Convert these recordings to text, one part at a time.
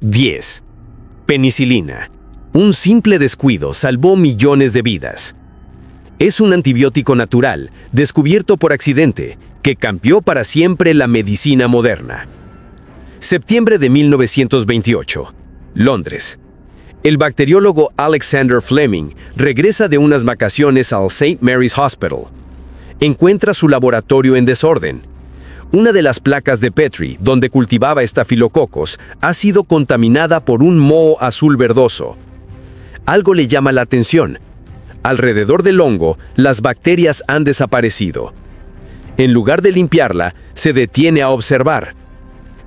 10. Penicilina. Un simple descuido salvó millones de vidas. Es un antibiótico natural, descubierto por accidente, que cambió para siempre la medicina moderna. Septiembre de 1928. Londres. El bacteriólogo Alexander Fleming regresa de unas vacaciones al St. Mary's Hospital. Encuentra su laboratorio en desorden. Una de las placas de Petri, donde cultivaba estafilococos, ha sido contaminada por un moho azul verdoso. Algo le llama la atención. Alrededor del hongo, las bacterias han desaparecido. En lugar de limpiarla, se detiene a observar.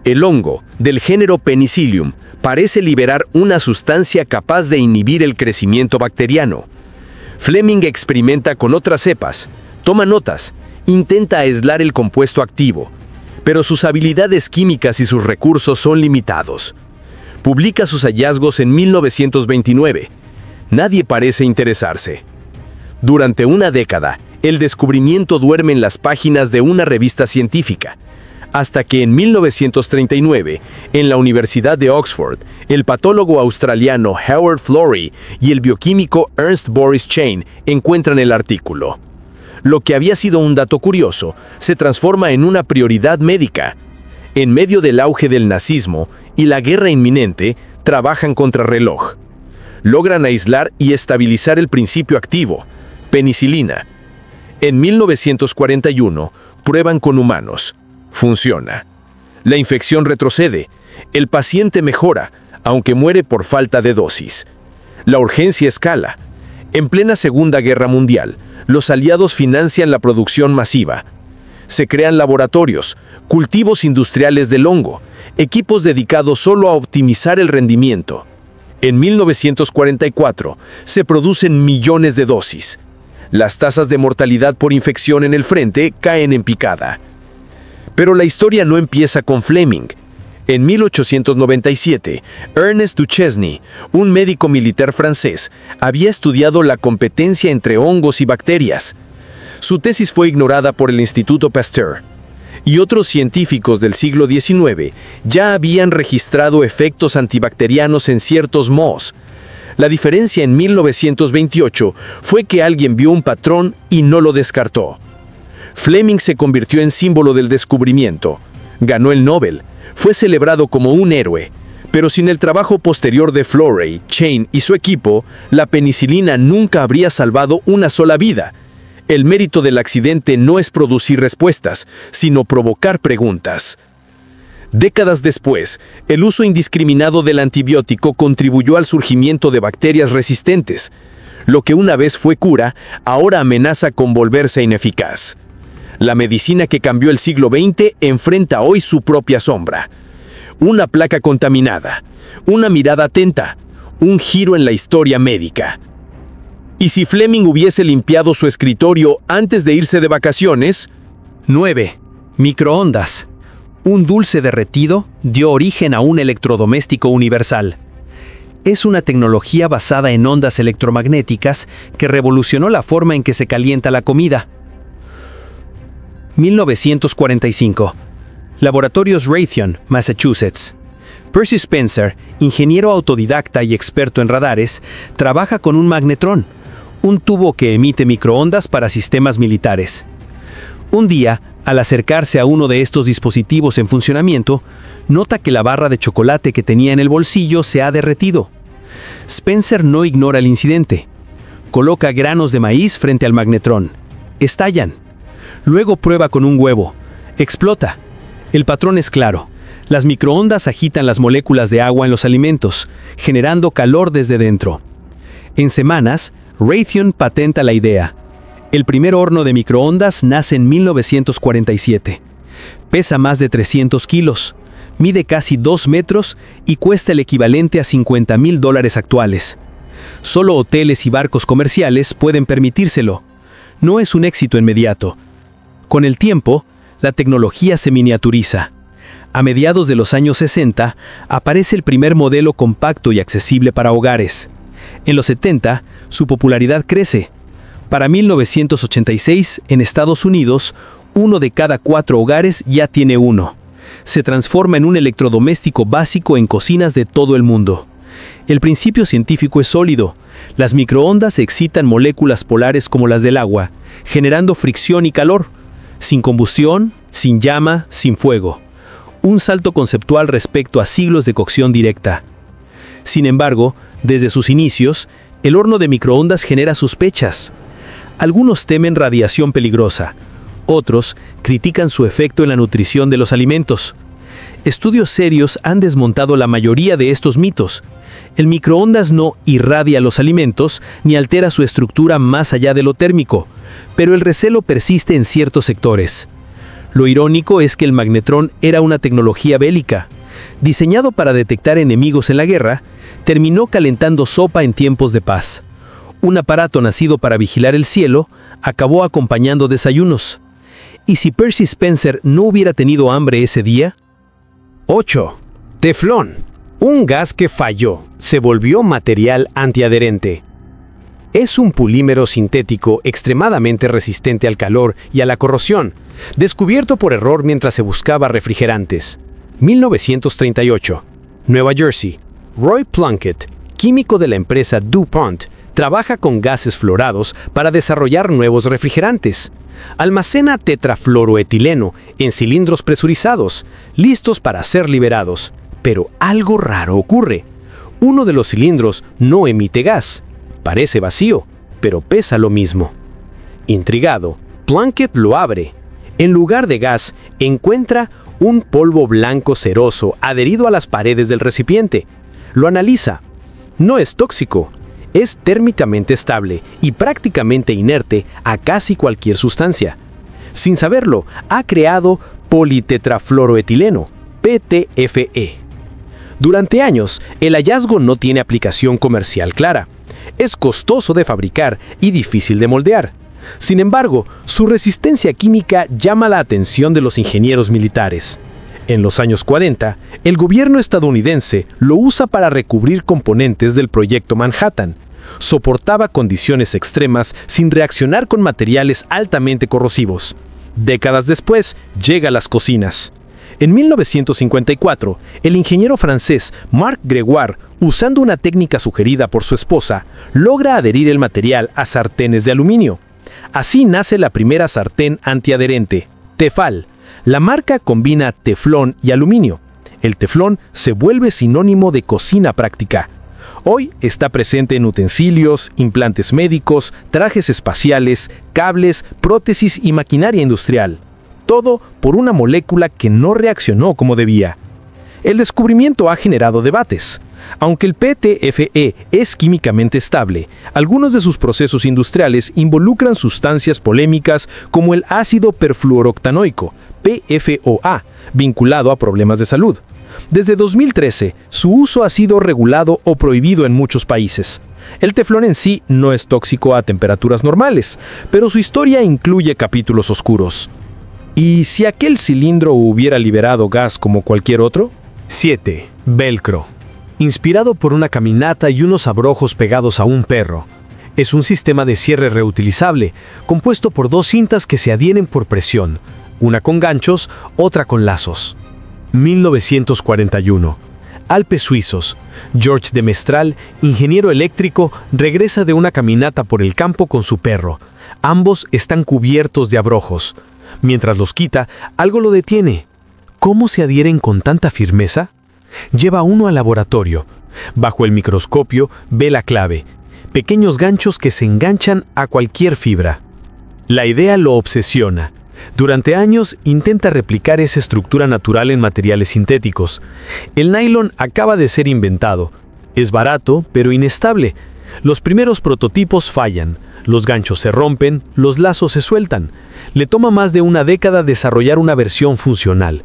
El hongo, del género Penicillium, parece liberar una sustancia capaz de inhibir el crecimiento bacteriano. Fleming experimenta con otras cepas, toma notas, intenta aislar el compuesto activo, pero sus habilidades químicas y sus recursos son limitados. Publica sus hallazgos en 1929. Nadie parece interesarse. Durante una década, el descubrimiento duerme en las páginas de una revista científica, hasta que en 1939, en la Universidad de Oxford, el patólogo australiano Howard Florey y el bioquímico Ernst Boris Chain encuentran el artículo. Lo que había sido un dato curioso se transforma en una prioridad médica. En medio del auge del nazismo y la guerra inminente, trabajan contrarreloj. Logran aislar y estabilizar el principio activo, penicilina. En 1941, prueban con humanos. Funciona. La infección retrocede. El paciente mejora, aunque muere por falta de dosis. La urgencia escala. En plena Segunda Guerra Mundial, los aliados financian la producción masiva. Se crean laboratorios, cultivos industriales del hongo, equipos dedicados solo a optimizar el rendimiento. En 1944, se producen millones de dosis. Las tasas de mortalidad por infección en el frente caen en picada. Pero la historia no empieza con Fleming. En 1897, Ernest Duchesne, un médico militar francés, había estudiado la competencia entre hongos y bacterias. Su tesis fue ignorada por el Instituto Pasteur, y otros científicos del siglo XIX ya habían registrado efectos antibacterianos en ciertos mohos. La diferencia en 1928 fue que alguien vio un patrón y no lo descartó. Fleming se convirtió en símbolo del descubrimiento. Ganó el Nobel. Fue celebrado como un héroe. Pero sin el trabajo posterior de Florey, Chain y su equipo, la penicilina nunca habría salvado una sola vida. El mérito del accidente no es producir respuestas, sino provocar preguntas. Décadas después, el uso indiscriminado del antibiótico contribuyó al surgimiento de bacterias resistentes. Lo que una vez fue cura, ahora amenaza con volverse ineficaz. La medicina que cambió el siglo XX enfrenta hoy su propia sombra. Una placa contaminada, una mirada atenta, un giro en la historia médica. ¿Y si Fleming hubiese limpiado su escritorio antes de irse de vacaciones? 9. Microondas. Un dulce derretido dio origen a un electrodoméstico universal. Es una tecnología basada en ondas electromagnéticas que revolucionó la forma en que se calienta la comida. 1945. Laboratorios Raytheon, Massachusetts. Percy Spencer, ingeniero autodidacta y experto en radares, trabaja con un magnetrón, un tubo que emite microondas para sistemas militares. Un día, al acercarse a uno de estos dispositivos en funcionamiento, nota que la barra de chocolate que tenía en el bolsillo se ha derretido. Spencer no ignora el incidente. Coloca granos de maíz frente al magnetrón. Estallan. Luego prueba con un huevo. Explota. El patrón es claro. Las microondas agitan las moléculas de agua en los alimentos, generando calor desde dentro. En semanas, Raytheon patenta la idea. El primer horno de microondas nace en 1947. Pesa más de 300 kilos, mide casi 2 metros y cuesta el equivalente a $50,000 actuales. Solo hoteles y barcos comerciales pueden permitírselo. No es un éxito inmediato. Con el tiempo, la tecnología se miniaturiza. A mediados de los años 60, aparece el primer modelo compacto y accesible para hogares. En los 70, su popularidad crece. Para 1986, en Estados Unidos, 1 de cada 4 hogares ya tiene uno. se transforma en un electrodoméstico básico en cocinas de todo el mundo. El principio científico es sólido. Las microondas excitan moléculas polares como las del agua, generando fricción y calor, sin combustión, sin llama, sin fuego. Un salto conceptual respecto a siglos de cocción directa. Sin embargo, desde sus inicios, el horno de microondas genera sospechas. Algunos temen radiación peligrosa, otros critican su efecto en la nutrición de los alimentos. Estudios serios han desmontado la mayoría de estos mitos. El microondas no irradia los alimentos ni altera su estructura más allá de lo térmico, pero el recelo persiste en ciertos sectores. Lo irónico es que el magnetrón era una tecnología bélica. Diseñado para detectar enemigos en la guerra, terminó calentando sopa en tiempos de paz. Un aparato nacido para vigilar el cielo acabó acompañando desayunos. ¿Y si Percy Spencer no hubiera tenido hambre ese día? 8. Teflón. Un gas que falló, se volvió material antiadherente. Es un polímero sintético extremadamente resistente al calor y a la corrosión, descubierto por error mientras se buscaba refrigerantes. 1938. Nueva Jersey. Roy Plunkett, químico de la empresa DuPont, trabaja con gases fluorados para desarrollar nuevos refrigerantes. Almacena tetrafluoroetileno en cilindros presurizados, listos para ser liberados. Pero algo raro ocurre. Uno de los cilindros no emite gas. Parece vacío, pero pesa lo mismo. Intrigado, Plunkett lo abre. En lugar de gas, encuentra un polvo blanco ceroso adherido a las paredes del recipiente. Lo analiza. No es tóxico. Es térmicamente estable y prácticamente inerte a casi cualquier sustancia. Sin saberlo, ha creado politetrafluoroetileno, PTFE. Durante años, el hallazgo no tiene aplicación comercial clara. Es costoso de fabricar y difícil de moldear. Sin embargo, su resistencia química llama la atención de los ingenieros militares. En los años 40, el gobierno estadounidense lo usa para recubrir componentes del Proyecto Manhattan. Soportaba condiciones extremas sin reaccionar con materiales altamente corrosivos. Décadas después, llega a las cocinas. En 1954, el ingeniero francés Marc Gregoire, usando una técnica sugerida por su esposa, logra adherir el material a sartenes de aluminio. Así nace la primera sartén antiadherente, Tefal. La marca combina teflón y aluminio. El teflón se vuelve sinónimo de cocina práctica. Hoy está presente en utensilios, implantes médicos, trajes espaciales, cables, prótesis y maquinaria industrial. Todo por una molécula que no reaccionó como debía. El descubrimiento ha generado debates. Aunque el PTFE es químicamente estable, algunos de sus procesos industriales involucran sustancias polémicas como el ácido perfluoroctanoico, PFOA, vinculado a problemas de salud. Desde 2013, su uso ha sido regulado o prohibido en muchos países. El teflón en sí no es tóxico a temperaturas normales, pero su historia incluye capítulos oscuros. ¿Y si aquel cilindro hubiera liberado gas como cualquier otro? 7. Velcro. Inspirado por una caminata y unos abrojos pegados a un perro. Es un sistema de cierre reutilizable, compuesto por dos cintas que se adhieren por presión, una con ganchos, otra con lazos. 1941. Alpes suizos. George de Mestral, ingeniero eléctrico, regresa de una caminata por el campo con su perro. Ambos están cubiertos de abrojos. Mientras los quita, algo lo detiene. ¿Cómo se adhieren con tanta firmeza? Lleva uno al laboratorio. Bajo el microscopio ve la clave. Pequeños ganchos que se enganchan a cualquier fibra. La idea lo obsesiona. Durante años intenta replicar esa estructura natural en materiales sintéticos. El nylon acaba de ser inventado. Es barato, pero inestable. Los primeros prototipos fallan. Los ganchos se rompen, los lazos se sueltan. Le toma más de una década desarrollar una versión funcional.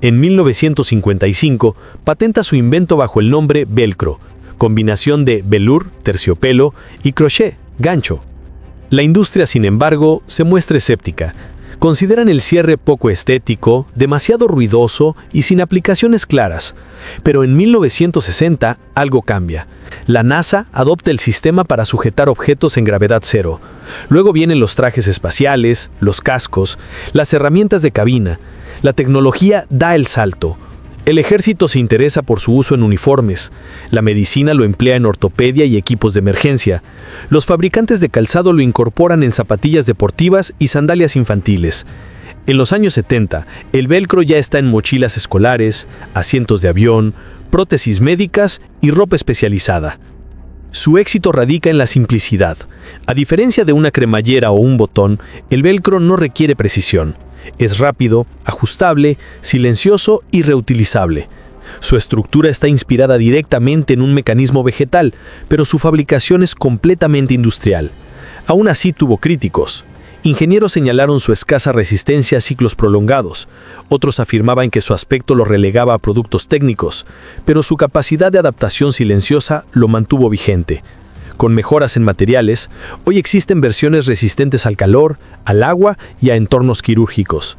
En 1955, patenta su invento bajo el nombre Velcro, combinación de velour, terciopelo, y crochet, gancho. La industria, sin embargo, se muestra escéptica. Consideran el cierre poco estético, demasiado ruidoso y sin aplicaciones claras. Pero en 1960 algo cambia. La NASA adopta el sistema para sujetar objetos en gravedad cero. Luego vienen los trajes espaciales, los cascos, las herramientas de cabina. La tecnología da el salto. El ejército se interesa por su uso en uniformes, la medicina lo emplea en ortopedia y equipos de emergencia, los fabricantes de calzado lo incorporan en zapatillas deportivas y sandalias infantiles. En los años 70, el velcro ya está en mochilas escolares, asientos de avión, prótesis médicas y ropa especializada. Su éxito radica en la simplicidad. A diferencia de una cremallera o un botón, el velcro no requiere precisión. Es rápido, ajustable, silencioso y reutilizable. Su estructura está inspirada directamente en un mecanismo vegetal, pero su fabricación es completamente industrial. Aún así tuvo críticos. Ingenieros señalaron su escasa resistencia a ciclos prolongados. Otros afirmaban que su aspecto lo relegaba a productos técnicos, pero su capacidad de adaptación silenciosa lo mantuvo vigente. Con mejoras en materiales, hoy existen versiones resistentes al calor, al agua y a entornos quirúrgicos.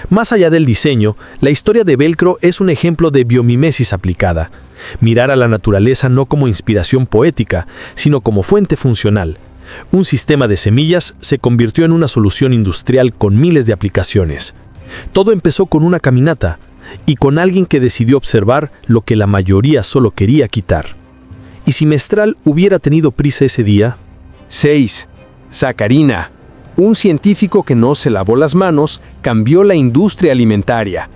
Más allá del diseño, la historia de velcro es un ejemplo de biomimesis aplicada. Mirar a la naturaleza no como inspiración poética, sino como fuente funcional. Un sistema de semillas se convirtió en una solución industrial con miles de aplicaciones. Todo empezó con una caminata y con alguien que decidió observar lo que la mayoría solo quería quitar. ¿Y si Mestral hubiera tenido prisa ese día? 6. Sacarina. Un científico que no se lavó las manos cambió la industria alimentaria.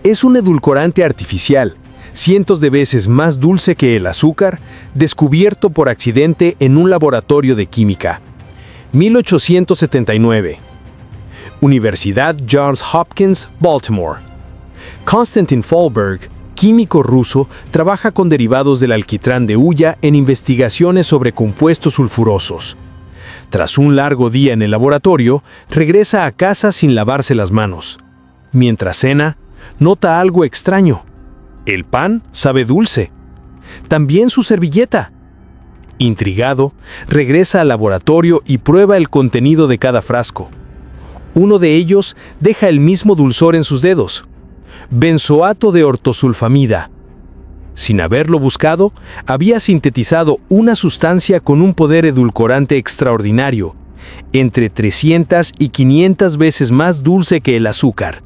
Es un edulcorante artificial, cientos de veces más dulce que el azúcar, descubierto por accidente en un laboratorio de química. 1879. Universidad Johns Hopkins, Baltimore. Konstantin Fallberg, químico ruso, trabaja con derivados del alquitrán de hulla en investigaciones sobre compuestos sulfurosos. Tras un largo día en el laboratorio, regresa a casa sin lavarse las manos. Mientras cena, nota algo extraño. El pan sabe dulce. También su servilleta. Intrigado, regresa al laboratorio y prueba el contenido de cada frasco. Uno de ellos deja el mismo dulzor en sus dedos. Benzoato de ortosulfamida. Sin haberlo buscado, había sintetizado una sustancia con un poder edulcorante extraordinario, entre 300 y 500 veces más dulce que el azúcar.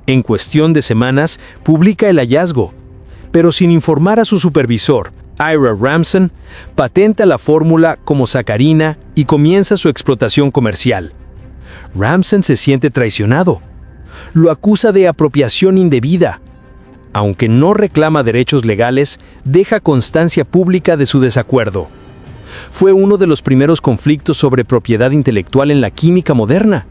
En cuestión de semanas, publica el hallazgo, pero sin informar a su supervisor, Ira Ramson, patenta la fórmula como sacarina y comienza su explotación comercial. Ramson se siente traicionado. Lo acusa de apropiación indebida. Aunque no reclama derechos legales, deja constancia pública de su desacuerdo. Fue uno de los primeros conflictos sobre propiedad intelectual en la química moderna.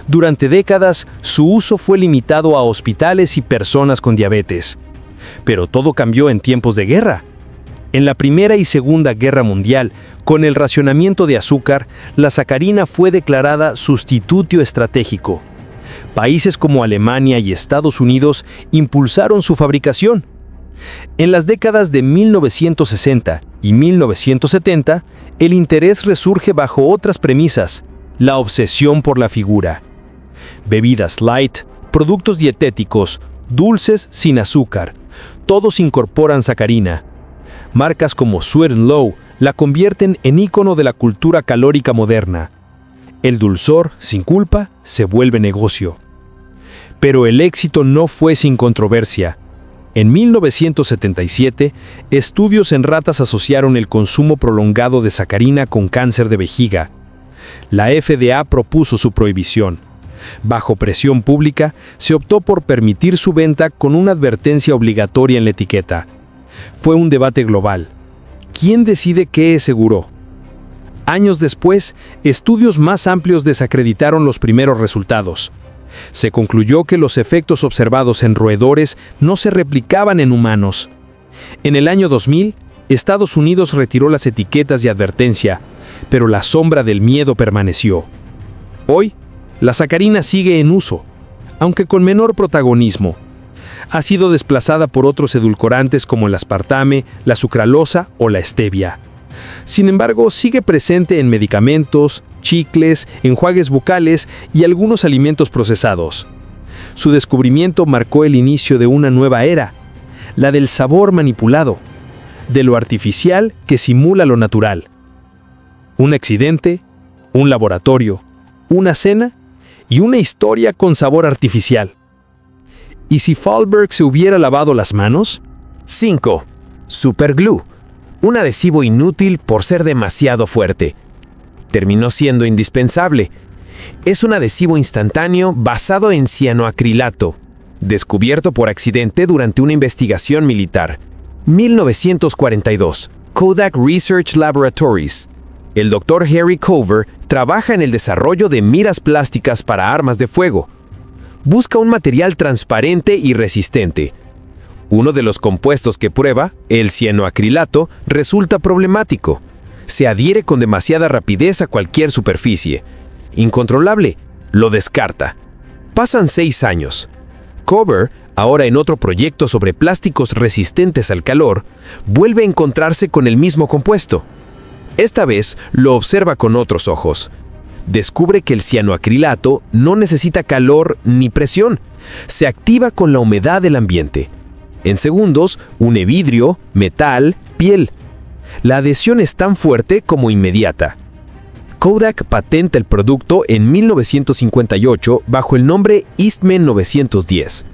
Durante décadas, su uso fue limitado a hospitales y personas con diabetes. Pero todo cambió en tiempos de guerra. En la Primera y Segunda Guerra Mundial, con el racionamiento de azúcar, la sacarina fue declarada sustituto estratégico. Países como Alemania y Estados Unidos impulsaron su fabricación. En las décadas de 1960 y 1970, el interés resurge bajo otras premisas, la obsesión por la figura. Bebidas light, productos dietéticos, dulces sin azúcar, todos incorporan sacarina. Marcas como Sweet and Low la convierten en ícono de la cultura calórica moderna. El dulzor, sin culpa, se vuelve negocio. Pero el éxito no fue sin controversia. En 1977, estudios en ratas asociaron el consumo prolongado de sacarina con cáncer de vejiga. La FDA propuso su prohibición. Bajo presión pública, se optó por permitir su venta con una advertencia obligatoria en la etiqueta. Fue un debate global. ¿Quién decide qué es seguro? Años después, estudios más amplios desacreditaron los primeros resultados. Se concluyó que los efectos observados en roedores no se replicaban en humanos. En el año 2000, Estados Unidos retiró las etiquetas de advertencia, pero la sombra del miedo permaneció. Hoy, la sacarina sigue en uso, aunque con menor protagonismo. Ha sido desplazada por otros edulcorantes como el aspartame, la sucralosa o la stevia. Sin embargo, sigue presente en medicamentos, chicles, enjuagues bucales y algunos alimentos procesados. Su descubrimiento marcó el inicio de una nueva era, la del sabor manipulado, de lo artificial que simula lo natural. Un accidente, un laboratorio, una cena y una historia con sabor artificial. ¿Y si Fahlberg se hubiera lavado las manos? 5. Superglue. Un adhesivo inútil por ser demasiado fuerte. Terminó siendo indispensable. Es un adhesivo instantáneo basado en cianoacrilato, descubierto por accidente durante una investigación militar. 1942. Kodak Research Laboratories. El Dr. Harry Cover trabaja en el desarrollo de miras plásticas para armas de fuego. Busca un material transparente y resistente. Uno de los compuestos que prueba, el cianoacrilato, resulta problemático. Se adhiere con demasiada rapidez a cualquier superficie. Incontrolable, lo descarta. Pasan 6 años. Cover, ahora en otro proyecto sobre plásticos resistentes al calor, vuelve a encontrarse con el mismo compuesto. Esta vez lo observa con otros ojos. Descubre que el cianoacrilato no necesita calor ni presión. Se activa con la humedad del ambiente. En segundos, une vidrio, metal, piel. La adhesión es tan fuerte como inmediata. Kodak patenta el producto en 1958 bajo el nombre Eastman 910.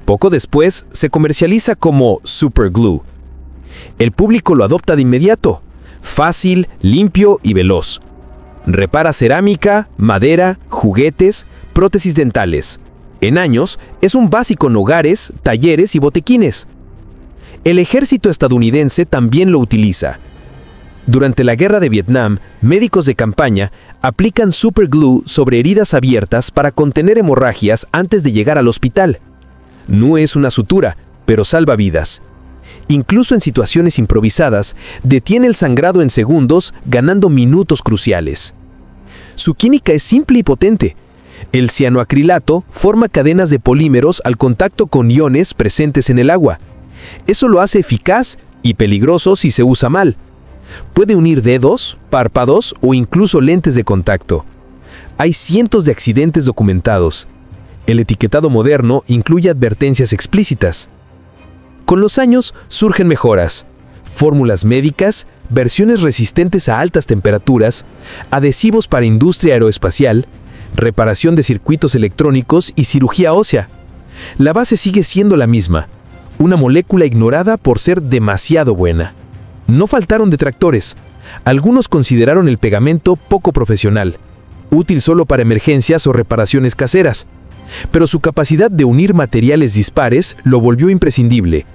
Poco después se comercializa como Superglue. El público lo adopta de inmediato. Fácil, limpio y veloz. Repara cerámica, madera, juguetes, prótesis dentales. En años, es un básico en hogares, talleres y botequines. El ejército estadounidense también lo utiliza. Durante la guerra de Vietnam, médicos de campaña aplican Superglue sobre heridas abiertas para contener hemorragias antes de llegar al hospital. No es una sutura, pero salva vidas. Incluso en situaciones improvisadas, detiene el sangrado en segundos, ganando minutos cruciales. Su química es simple y potente. El cianoacrilato forma cadenas de polímeros al contacto con iones presentes en el agua. Eso lo hace eficaz y peligroso si se usa mal. Puede unir dedos, párpados o incluso lentes de contacto. Hay cientos de accidentes documentados. El etiquetado moderno incluye advertencias explícitas. Con los años surgen mejoras, fórmulas médicas, versiones resistentes a altas temperaturas, adhesivos para industria aeroespacial, reparación de circuitos electrónicos y cirugía ósea. La base sigue siendo la misma, una molécula ignorada por ser demasiado buena. No faltaron detractores. Algunos consideraron el pegamento poco profesional, útil solo para emergencias o reparaciones caseras, pero su capacidad de unir materiales dispares lo volvió imprescindible.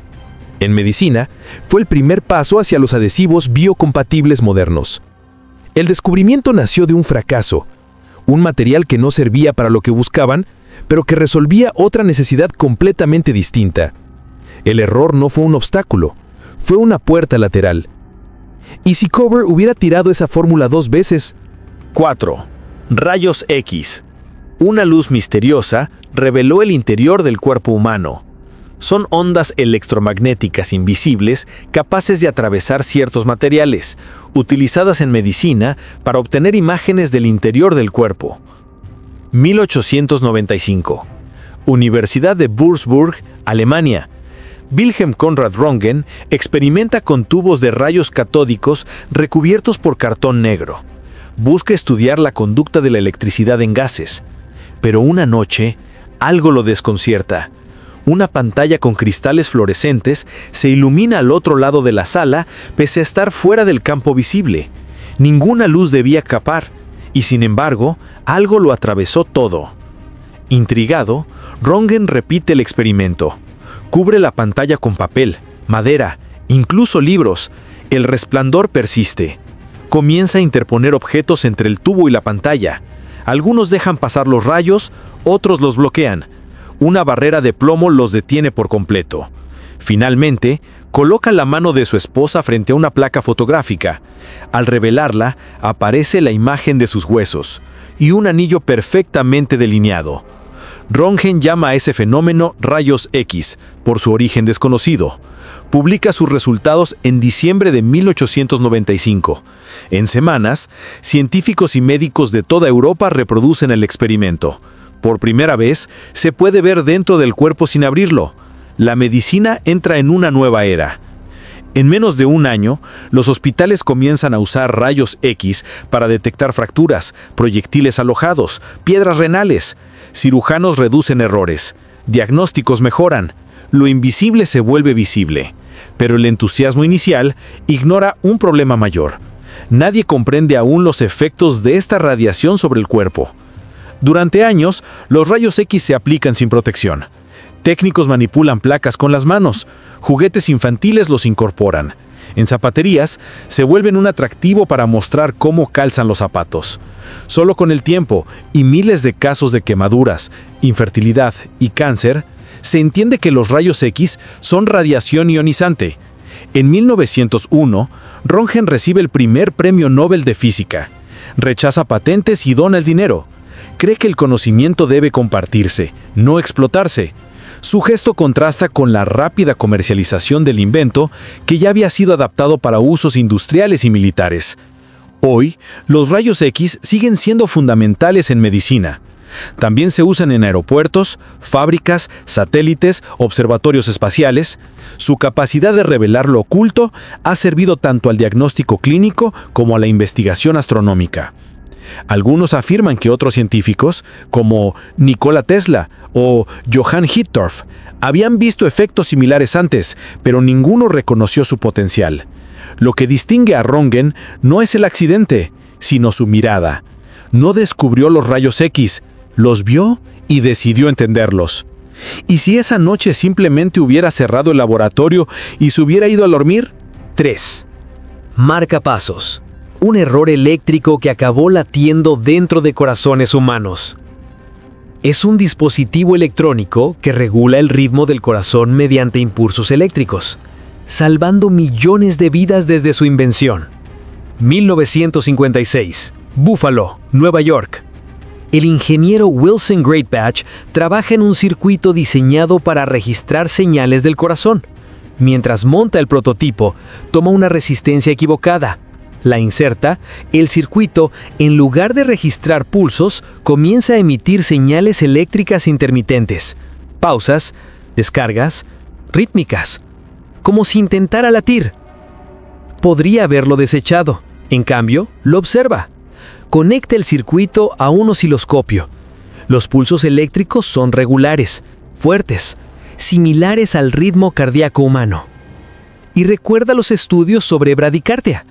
En medicina, fue el primer paso hacia los adhesivos biocompatibles modernos. El descubrimiento nació de un fracaso, un material que no servía para lo que buscaban, pero que resolvía otra necesidad completamente distinta. El error no fue un obstáculo, fue una puerta lateral. ¿Y si Cover hubiera tirado esa fórmula 2 veces? 4. Rayos X. Una luz misteriosa reveló el interior del cuerpo humano. Son ondas electromagnéticas invisibles capaces de atravesar ciertos materiales, utilizadas en medicina para obtener imágenes del interior del cuerpo. 1895. Universidad de Würzburg, Alemania. Wilhelm Conrad Röntgen experimenta con tubos de rayos catódicos recubiertos por cartón negro. Busca estudiar la conducta de la electricidad en gases. Pero una noche, algo lo desconcierta. Una pantalla con cristales fluorescentes se ilumina al otro lado de la sala pese a estar fuera del campo visible. Ninguna luz debía escapar, y sin embargo, algo lo atravesó todo. Intrigado, Röntgen repite el experimento. Cubre la pantalla con papel, madera, incluso libros. El resplandor persiste. Comienza a interponer objetos entre el tubo y la pantalla. Algunos dejan pasar los rayos, otros los bloquean. Una barrera de plomo los detiene por completo. Finalmente, coloca la mano de su esposa frente a una placa fotográfica. Al revelarla, aparece la imagen de sus huesos y un anillo perfectamente delineado. Röntgen llama a ese fenómeno rayos X, por su origen desconocido. Publica sus resultados en diciembre de 1895. En semanas, científicos y médicos de toda Europa reproducen el experimento. Por primera vez, se puede ver dentro del cuerpo sin abrirlo. La medicina entra en una nueva era. En menos de un año, los hospitales comienzan a usar rayos X para detectar fracturas, proyectiles alojados, piedras renales. Cirujanos reducen errores, diagnósticos mejoran, lo invisible se vuelve visible. Pero el entusiasmo inicial ignora un problema mayor. Nadie comprende aún los efectos de esta radiación sobre el cuerpo. Durante años, los rayos X se aplican sin protección. Técnicos manipulan placas con las manos, juguetes infantiles los incorporan. En zapaterías, se vuelven un atractivo para mostrar cómo calzan los zapatos. Solo con el tiempo y miles de casos de quemaduras, infertilidad y cáncer, se entiende que los rayos X son radiación ionizante. En 1901, Röntgen recibe el primer premio Nobel de Física. Rechaza patentes y dona el dinero. Cree que el conocimiento debe compartirse, no explotarse. Su gesto contrasta con la rápida comercialización del invento que ya había sido adaptado para usos industriales y militares. Hoy, los rayos X siguen siendo fundamentales en medicina. También se usan en aeropuertos, fábricas, satélites, observatorios espaciales. Su capacidad de revelar lo oculto ha servido tanto al diagnóstico clínico como a la investigación astronómica. Algunos afirman que otros científicos, como Nikola Tesla o Johann Hittorf, habían visto efectos similares antes, pero ninguno reconoció su potencial. Lo que distingue a Röntgen no es el accidente, sino su mirada. No descubrió los rayos X, los vio y decidió entenderlos. ¿Y si esa noche simplemente hubiera cerrado el laboratorio y se hubiera ido a dormir? 3. Marcapasos. Un error eléctrico que acabó latiendo dentro de corazones humanos. Es un dispositivo electrónico que regula el ritmo del corazón mediante impulsos eléctricos, salvando millones de vidas desde su invención. 1956. Buffalo, Nueva York. El ingeniero Wilson Greatbatch trabaja en un circuito diseñado para registrar señales del corazón. Mientras monta el prototipo, toma una resistencia equivocada. La inserta, el circuito, en lugar de registrar pulsos, comienza a emitir señales eléctricas intermitentes, pausas, descargas, rítmicas, como si intentara latir. Podría haberlo desechado, en cambio, lo observa. Conecta el circuito a un osciloscopio. Los pulsos eléctricos son regulares, fuertes, similares al ritmo cardíaco humano. Y recuerda los estudios sobre bradicardia.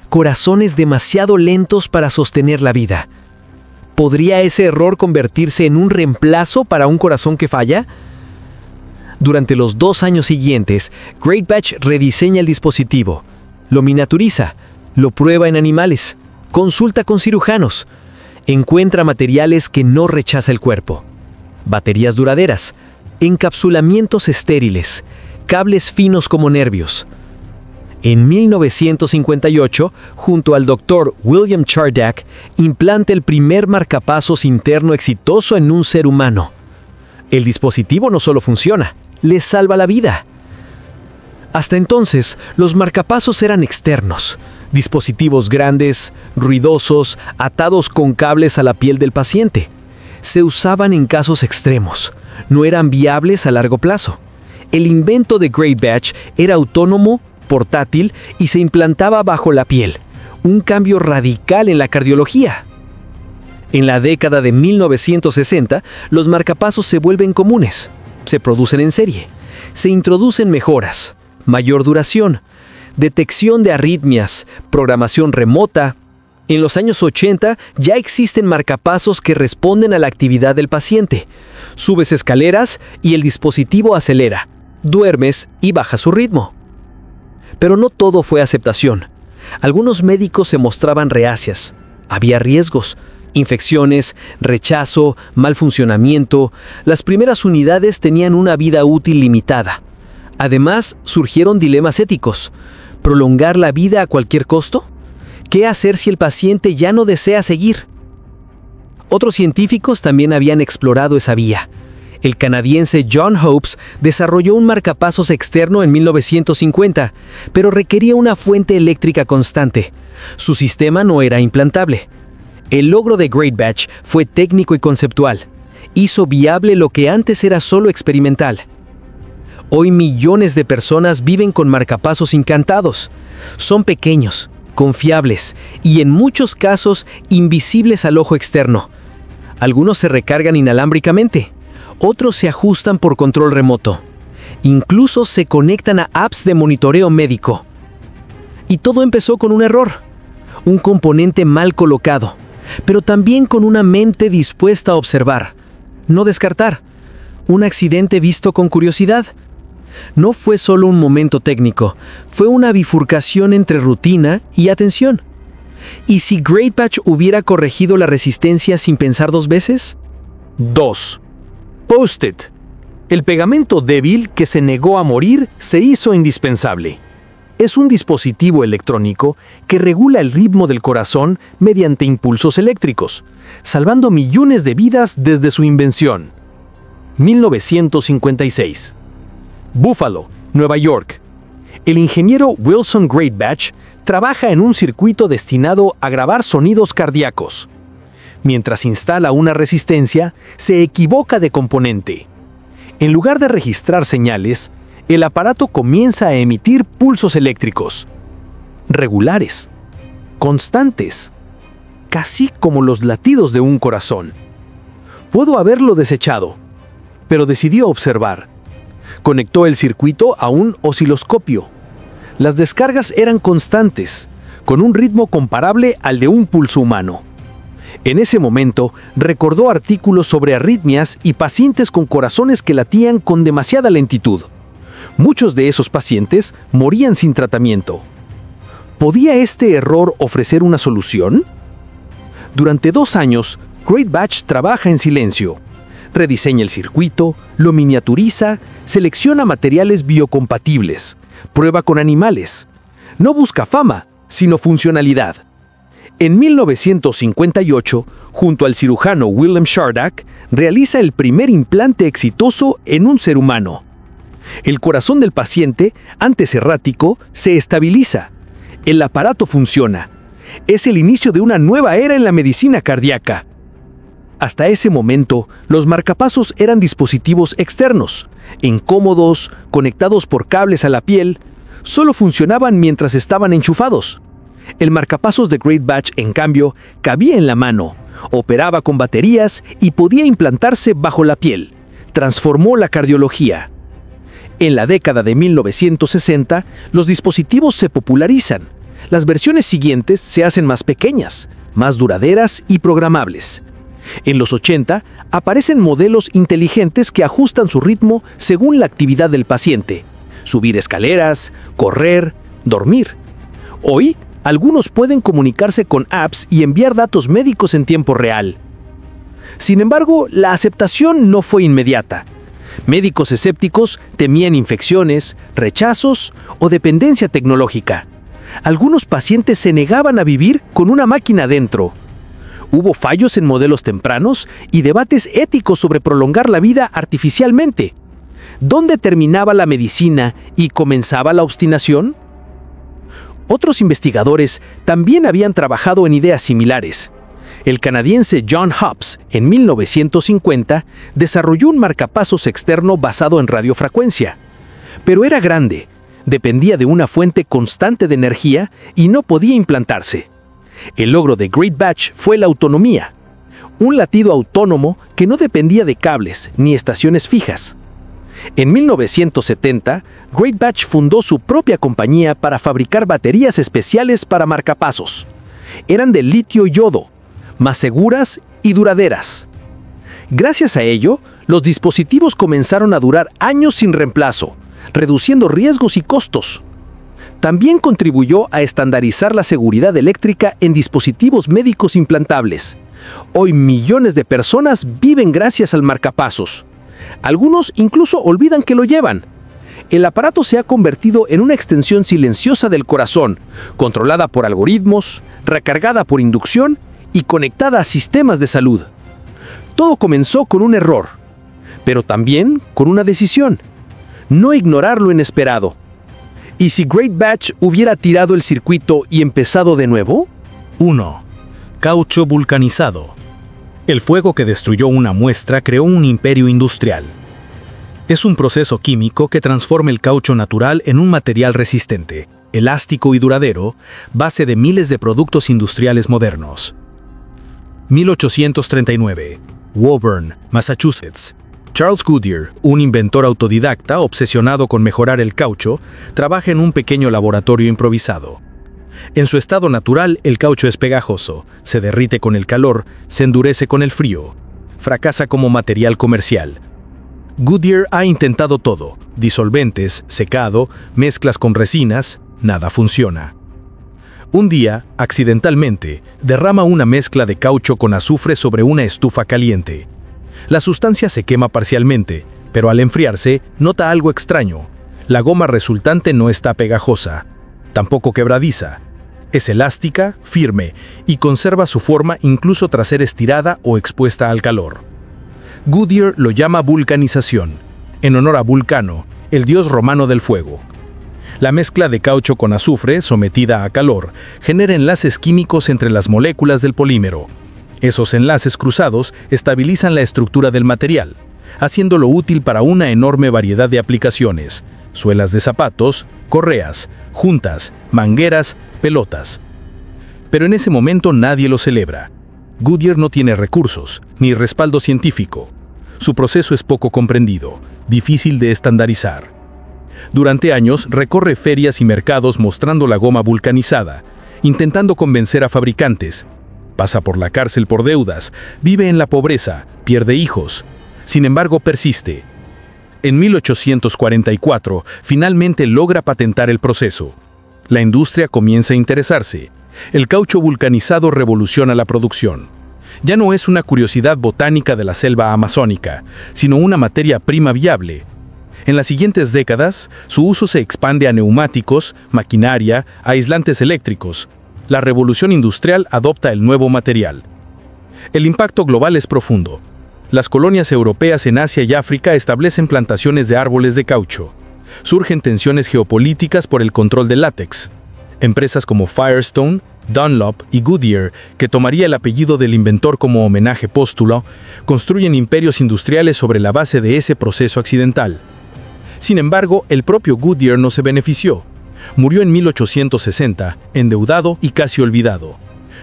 Corazones demasiado lentos para sostener la vida. ¿Podría ese error convertirse en un reemplazo para un corazón que falla? Durante los 2 años siguientes, Greatbatch rediseña el dispositivo, lo miniaturiza, lo prueba en animales, consulta con cirujanos, encuentra materiales que no rechaza el cuerpo, baterías duraderas, encapsulamientos estériles, cables finos como nervios. En 1958, junto al Dr. William Chardak, implanta el primer marcapasos interno exitoso en un ser humano. El dispositivo no solo funciona, le salva la vida. Hasta entonces, los marcapasos eran externos, dispositivos grandes, ruidosos, atados con cables a la piel del paciente. Se usaban en casos extremos, no eran viables a largo plazo. El invento de Greatbatch era autónomo, portátil y se implantaba bajo la piel, un cambio radical en la cardiología. En la década de 1960, los marcapasos se vuelven comunes, se producen en serie, se introducen mejoras, mayor duración, detección de arritmias, programación remota. En los años 80 ya existen marcapasos que responden a la actividad del paciente. Subes escaleras y el dispositivo acelera, duermes y baja su ritmo. Pero no todo fue aceptación. Algunos médicos se mostraban reacias. Había riesgos, infecciones, rechazo, mal funcionamiento. Las primeras unidades tenían una vida útil limitada. Además, surgieron dilemas éticos. ¿Prolongar la vida a cualquier costo? ¿Qué hacer si el paciente ya no desea seguir? Otros científicos también habían explorado esa vía. El canadiense John Hopes desarrolló un marcapasos externo en 1950, pero requería una fuente eléctrica constante. Su sistema no era implantable. El logro de Greatbatch fue técnico y conceptual. Hizo viable lo que antes era solo experimental. Hoy millones de personas viven con marcapasos incantados. Son pequeños, confiables y en muchos casos invisibles al ojo externo. Algunos se recargan inalámbricamente, otros se ajustan por control remoto. Incluso se conectan a apps de monitoreo médico. Y todo empezó con un error, un componente mal colocado, pero también con una mente dispuesta a observar, no descartar, un accidente visto con curiosidad. No fue solo un momento técnico, fue una bifurcación entre rutina y atención. ¿Y si Greatbatch hubiera corregido la resistencia sin pensar dos veces? 2. Post-it. El pegamento débil que se negó a morir se hizo indispensable. Es un dispositivo electrónico que regula el ritmo del corazón mediante impulsos eléctricos, salvando millones de vidas desde su invención. 1956. Buffalo, Nueva York. El ingeniero Wilson Greatbatch trabaja en un circuito destinado a grabar sonidos cardíacos. Mientras instala una resistencia, se equivoca de componente. En lugar de registrar señales, el aparato comienza a emitir pulsos eléctricos. Regulares, constantes, casi como los latidos de un corazón. Pudo haberlo desechado, pero decidió observar. Conectó el circuito a un osciloscopio. Las descargas eran constantes, con un ritmo comparable al de un pulso humano. En ese momento, recordó artículos sobre arritmias y pacientes con corazones que latían con demasiada lentitud. Muchos de esos pacientes morían sin tratamiento. ¿Podía este error ofrecer una solución? Durante 2 años, Greatbatch trabaja en silencio. Rediseña el circuito, lo miniaturiza, selecciona materiales biocompatibles, prueba con animales. No busca fama, sino funcionalidad. En 1958, junto al cirujano Willem Shardak, realiza el primer implante exitoso en un ser humano. El corazón del paciente, antes errático, se estabiliza. El aparato funciona. Es el inicio de una nueva era en la medicina cardíaca. Hasta ese momento, los marcapasos eran dispositivos externos, incómodos, conectados por cables a la piel, solo funcionaban mientras estaban enchufados. El marcapasos de Greatbatch, en cambio, cabía en la mano, operaba con baterías y podía implantarse bajo la piel. Transformó la cardiología. En la década de 1960, los dispositivos se popularizan. Las versiones siguientes se hacen más pequeñas, más duraderas y programables. En los 80, aparecen modelos inteligentes que ajustan su ritmo según la actividad del paciente. Subir escaleras, correr, dormir. Hoy, algunos pueden comunicarse con apps y enviar datos médicos en tiempo real. Sin embargo, la aceptación no fue inmediata. Médicos escépticos temían infecciones, rechazos o dependencia tecnológica. Algunos pacientes se negaban a vivir con una máquina dentro. Hubo fallos en modelos tempranos y debates éticos sobre prolongar la vida artificialmente. ¿Dónde terminaba la medicina y comenzaba la obstinación? Otros investigadores también habían trabajado en ideas similares. El canadiense John Hobbs, en 1950, desarrolló un marcapasos externo basado en radiofrecuencia. Pero era grande, dependía de una fuente constante de energía y no podía implantarse. El logro de Greatbatch fue la autonomía, un latido autónomo que no dependía de cables ni estaciones fijas. En 1970, Greatbatch fundó su propia compañía para fabricar baterías especiales para marcapasos. Eran de litio-yodo, más seguras y duraderas. Gracias a ello, los dispositivos comenzaron a durar años sin reemplazo, reduciendo riesgos y costos. También contribuyó a estandarizar la seguridad eléctrica en dispositivos médicos implantables. Hoy millones de personas viven gracias al marcapasos. Algunos incluso olvidan que lo llevan. El aparato se ha convertido en una extensión silenciosa del corazón, controlada por algoritmos, recargada por inducción y conectada a sistemas de salud. Todo comenzó con un error, pero también con una decisión: no ignorar lo inesperado. ¿Y si Greatbatch hubiera tirado el circuito y empezado de nuevo? 1. Caucho vulcanizado. El fuego que destruyó una muestra creó un imperio industrial. Es un proceso químico que transforma el caucho natural en un material resistente, elástico y duradero, base de miles de productos industriales modernos. 1839. Woburn, Massachusetts. Charles Goodyear, un inventor autodidacta obsesionado con mejorar el caucho, trabaja en un pequeño laboratorio improvisado. En su estado natural, el caucho es pegajoso, se derrite con el calor, se endurece con el frío. Fracasa como material comercial. Goodyear ha intentado todo: disolventes, secado, mezclas con resinas, nada funciona. Un día, accidentalmente, derrama una mezcla de caucho con azufre sobre una estufa caliente. La sustancia se quema parcialmente, pero al enfriarse, nota algo extraño. La goma resultante no está pegajosa, tampoco quebradiza. Es elástica, firme, y conserva su forma incluso tras ser estirada o expuesta al calor. Goodyear lo llama vulcanización, en honor a Vulcano, el dios romano del fuego. La mezcla de caucho con azufre, sometida a calor, genera enlaces químicos entre las moléculas del polímero. Esos enlaces cruzados estabilizan la estructura del material, haciéndolo útil para una enorme variedad de aplicaciones: suelas de zapatos, correas, juntas, mangueras, pelotas. Pero en ese momento nadie lo celebra. Goodyear no tiene recursos, ni respaldo científico. Su proceso es poco comprendido, difícil de estandarizar. Durante años recorre ferias y mercados mostrando la goma vulcanizada, intentando convencer a fabricantes. Pasa por la cárcel por deudas, vive en la pobreza, pierde hijos. Sin embargo, persiste. En 1844, finalmente logra patentar el proceso. La industria comienza a interesarse. El caucho vulcanizado revoluciona la producción. Ya no es una curiosidad botánica de la selva amazónica, sino una materia prima viable. En las siguientes décadas, su uso se expande a neumáticos, maquinaria, aislantes eléctricos. La revolución industrial adopta el nuevo material. El impacto global es profundo. Las colonias europeas en Asia y África establecen plantaciones de árboles de caucho. Surgen tensiones geopolíticas por el control del látex. Empresas como Firestone, Dunlop y Goodyear, que tomaría el apellido del inventor como homenaje póstulo, construyen imperios industriales sobre la base de ese proceso accidental. Sin embargo, el propio Goodyear no se benefició. Murió en 1860, endeudado y casi olvidado.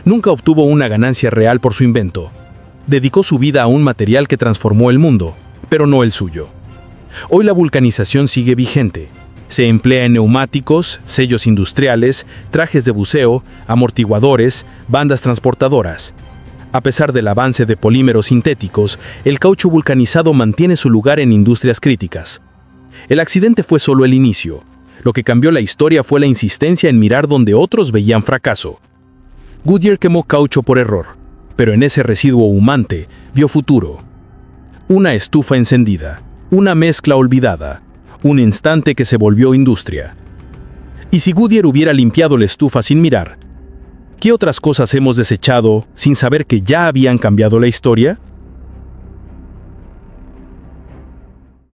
Nunca obtuvo una ganancia real por su invento. Dedicó su vida a un material que transformó el mundo, pero no el suyo. Hoy la vulcanización sigue vigente. Se emplea en neumáticos, sellos industriales, trajes de buceo, amortiguadores, bandas transportadoras. A pesar del avance de polímeros sintéticos, el caucho vulcanizado mantiene su lugar en industrias críticas. El accidente fue solo el inicio. Lo que cambió la historia fue la insistencia en mirar donde otros veían fracaso. Goodyear quemó caucho por error, pero en ese residuo humante vio futuro. Una estufa encendida, una mezcla olvidada, un instante que se volvió industria. ¿Y si Goodyear hubiera limpiado la estufa sin mirar? ¿Qué otras cosas hemos desechado sin saber que ya habían cambiado la historia?